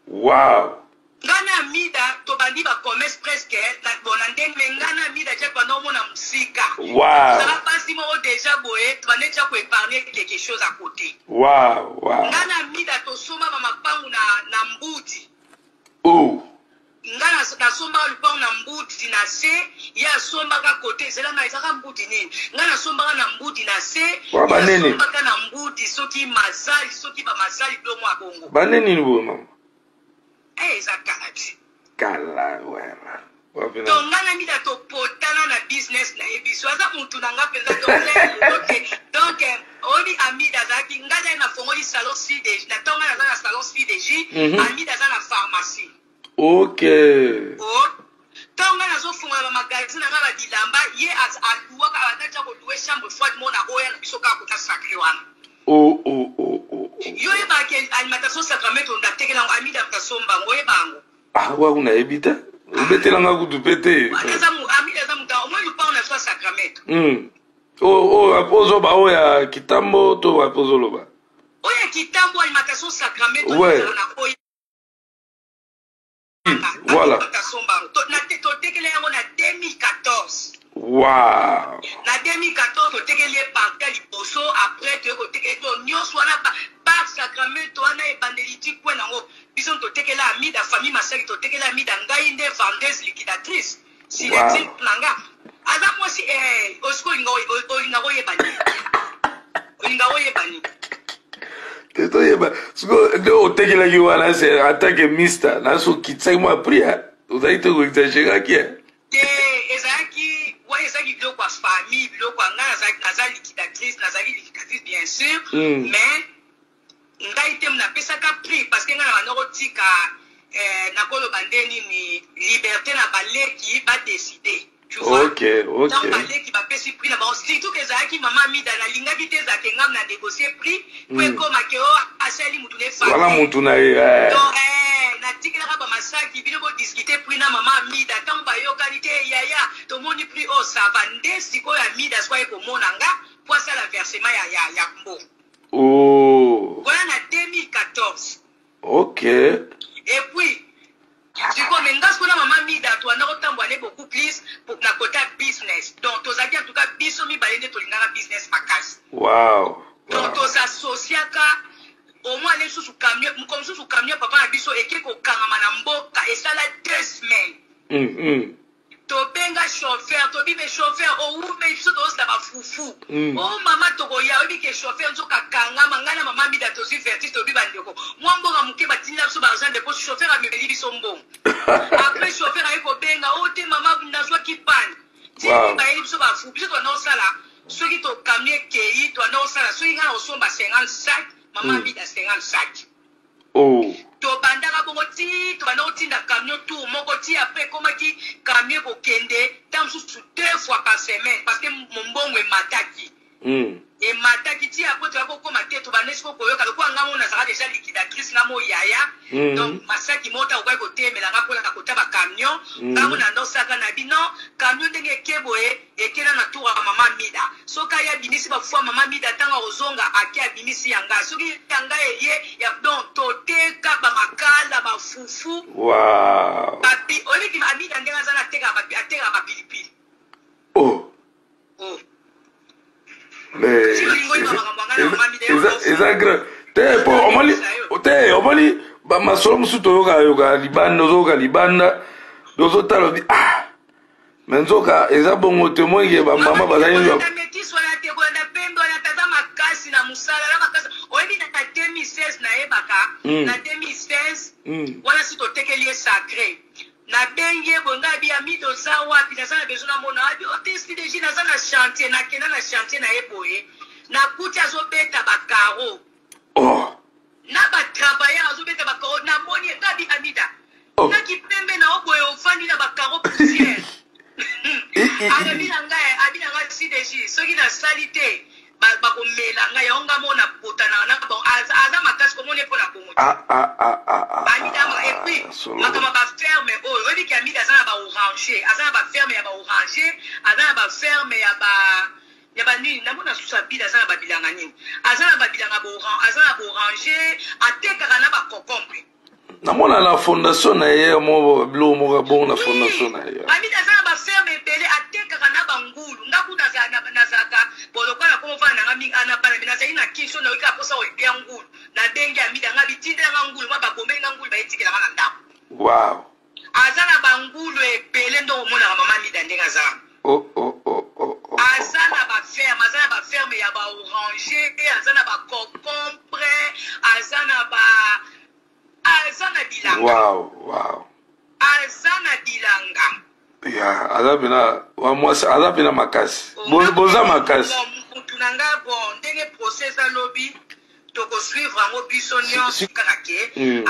Wow. Ngana mida to bandi ba commerce presque na bonande ngana mida je pendant mon musika. Wow. Ça va pas si mo déjà boé to bande cha ko épargner quelque chose à côté. Wow, wow. Ngana mida to soma mama pangu na mbudi. Oh. Ngana na somba lupangu na mbudi na se ya somba ka côté c'est là na isaka mbudi nini. Ngana somba na mbudi na se wa banene. Somba ka na mbudi soki mazali soki ba mazali do mo abongo. Banene ni bo mama. Zakati. Kala wera. Donc ngana mida to potana na business na ebiso aza muntu nanga penza donc oli amida zaki ngana na fongoli salon CDJ na tonga na salon CDJ amida za na pharmacie. OK. Oh. Tonga na zo funga ba magazine na ba dilamba ye as aluwa ka atacha ko duwe chambre froide mona oya na biso ka ko ta sacré wana. Oh. Yo e ba ke alimentation sacrament on da tekela amida ta somba ngoye bango. Ah wa una ebita. Ubetela nga kutu pete. Amida za muta o mo lupa na so sacrament. Apozo ba oya kitambo to apozo loba. Oya kitambo alimentation sacrament ouais. Na oya. Voilà. To tekela yango na 2014. Wow. Na 2014 to tekeli parta liboso après to tekeli to nyonso wana par sacrament wana e bandeliti kwa nango biso to tekela amida famille masaki to tekela amida ngai nde vendeuse liquidatrice si l'exil nanga aza mosi osko linga yebani Teto yeba sko de o tekela ki wana c'est attaque mista na so kitsa mo apria uzaite ko exagérer qui ezaki ezaki biloko ya famille biloko ya ngai naza liquidatrice bien sûr mais ngai te napesaka prix parce que ngai na banda kotika nakoloba nde nini liberté na baleki badeside donc baleki bapesi prix na bango surtout ke ezalaki mama mida nalingaki te ezalaki ngam na négocier prix po ekomake o asali mutu ne famille natikelaka bamasaki bino bodiscute prix na mama mida ntango bayokani te yaya tomoni prix o sava nde sikoyo ya mida sikoyo ekomona nga po asala versement ya mbo voilà na 2014 OK et puis sikoyo me nga sikoyo na mama mida toanda kotambola beaucoup plus na kota business donc tozalaki en tout cas biso mibale nde tolingaka business makasi donc tozasosiaka au moins les sous camion comme sous camion papa na biso eke ko kangama na mboka esala 2 semaines to benga chauffeur to bibe chauffeur o ume biso to osla ba fufu o mama to ko ya obi ke chauffeur nzo ka kangama ngana mama bida to si verti to biba ndeko mwambo ga muke batinda biso ba argent de poche chauffeur a mebeli biso mbongo après chauffeur ay ko benga o te mama ndazwa ki pan ti ba yeli biso ba fufu biso to na osala soki to camion kei to na osala soki ngana osomba 50 sacs Maman bida 50 sacs. To bandaka bongo ti to banda otinda camion tout moko ti après comment ki camion ko kende tam sous 2 fois par semaine parce que mon bongo est mataki. Et mataki ti après to ko koma te to banda siko ko yoka ko ngamo na saka déjà liquidatrice ngamo yaya. Donc masaki mota ko ko temela ngapo na ko taba camion ngamo na ndosaka na bino camion ndenge keboe ekena na tour ya mama mida soka ya binisi ba fwa mama mida tanga ozonga akia binisi yanga soki yanga ye ya donc toteka ba makala ba fufu papi oliki amida ndenga zana teka ba pilipili mais exact te po omali ba masolo musuto yoka libanda dozo talo di menzoka eza bongo te moye ba mama bazali yo metiswa na te na pembe na tata makasi na musala na makasi oyebi na 2016 na ebaka na 2016 wana sito tekeli sacré na benye bonga bi amido za wapi na sana bezona mona abi otesti deji na sana chantier na kena na chantier na eboye na kuti azobeta ba caro na ba travailler azobeta ba caro na moni ngabi amida na kipembe na oboye ofandi na ba caro poussière abina nga CDG soki na salite ba komela nga yonga mona potana na bon aza makasi komone pona bongo amida et puis makama ba ferme oyebi ki amida azana ba oranger azana ba ferme ya ba oranger azana ba ferme ya ba nini namona susa bida azana ba bilanga nini azana ba bilanga ba oranger atekaka na ba concombre namona la fondation na ye mo bilo mo bon na fondation na ye ami nazana ba ferme belé atekaka na bangulu ngaku nazaka bolokwa na komo fana ngami ana bana mina sai na kisho na wika posa oibia ngulu na bengi amida ngabi tindela ngulu ma bagombe ngulu ba etikela na ndako wow azana bangulu ebele ndo mona mama mida ndenga za azana ba ferme ya ba oranger azana ba concombre azana bilanga wow azana bilanga ya azabina makasi boza makasi mutunanga bon ndenge process alobi toko suivre ngo biso nyonso kaka ke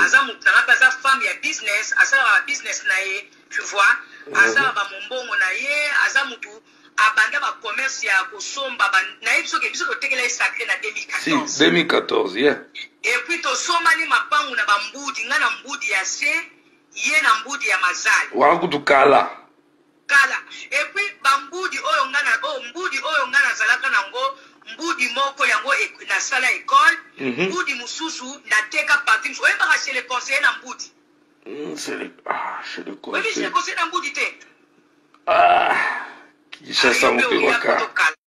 aza mutunanga aza femme ya business asala business na ye tu vois asala ba mombongo na ye aza mutu abanda ba commerce ya kosomba na ye biso kotekela sacré na 2014 yeah et puis to somani mapangu na bambudi nga na mbudi ya se ye na mbudi ya mazali wakutu kala et puis bambudi oyo nga na zalaka nango mbudi moko yango na sala école mbudi mususu na teka parti oyo baka chez le conseiller na mbudi chez le conseiller na mbudi te kisha sa mpe waka